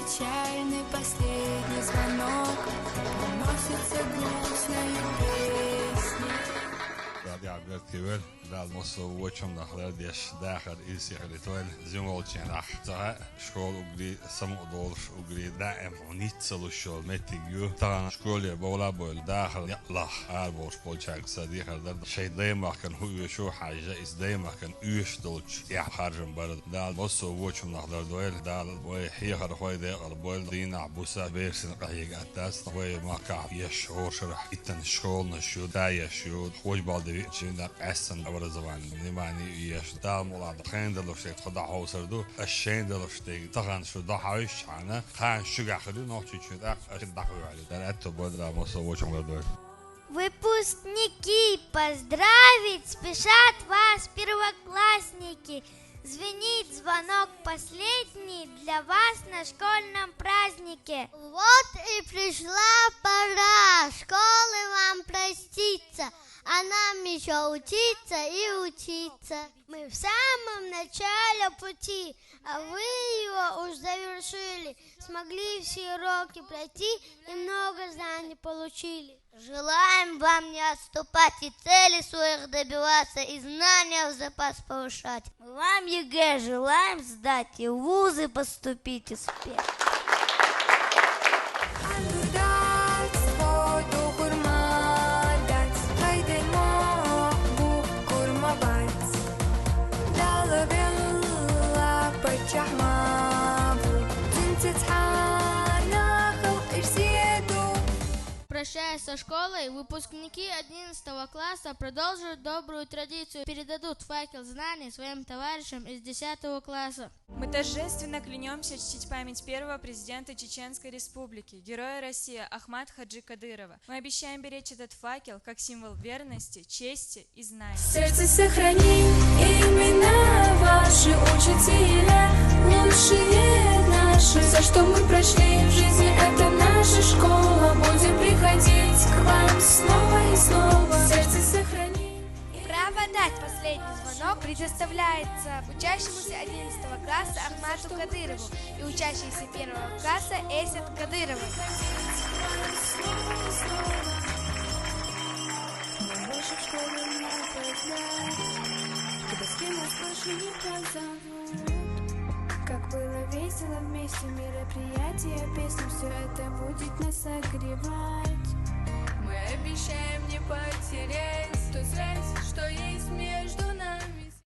печальный последний звонок уносится грустной песней. Kul, där måste watchom där det där i sig ritual zimolchen ahta skol ugri samodol ugri daim nitsalo shol metigyu taran skole bola bol dakhil yalla arbos bolchak sadiq hada shay dayma kan huwa shu haja is dayma kan ush dolch ya harjum balad dal bosso watchom nahdar doel dal way hiya khoy de albol dina busa bersin qahiq atas way maka yashur sharh itan skol nashu da yashud khoj baldi chinda أحسن أبرزوان نماني يشتام ولا خندلو شيء خدا حوسردو الشندلو شيء طبعا شو ضحايش أنا خان شجع خلينا نحكي شو ده أكيد ضحوا عليه ده أنتوا بدرا مصور شو مقدر Выпускники, поздравить спешат вас первоклассники. Звенит звонок последний для вас на школьном празднике. Вот и пришла пора школы вам проститься, а нам еще учиться и учиться. Мы в самом начале пути, а вы его уж завершили. Смогли все уроки пройти и много знаний получили. Желаем вам не отступать и цели своих добиваться, и знания в запас повышать. Вам ЕГЭ желаем сдать и в вузы поступить успеть. Прощаясь со школой, выпускники 11 класса продолжат добрую традицию, передадут факел знаний своим товарищам из 10 класса. Мы торжественно клянемся чтить память первого президента Чеченской Республики, героя России Ахмата Хаджи Кадырова. Мы обещаем беречь этот факел как символ верности, чести и знаний. Сердце сохрани имена ваши, учителя, лучшие наши. За что мы прошли в жизни, это наша школа. Будем приходить к вам снова и снова. Сердце сохрани. Право дать последний звонок предоставляется учащемуся 11 класса Ахмату Кадырову и учащейся 1 класса Эсет Кадыровой. Как было весело вместе, мероприятия, песни, все это будет нас согревать. Мы обещаем не потерять ту связь, что есть.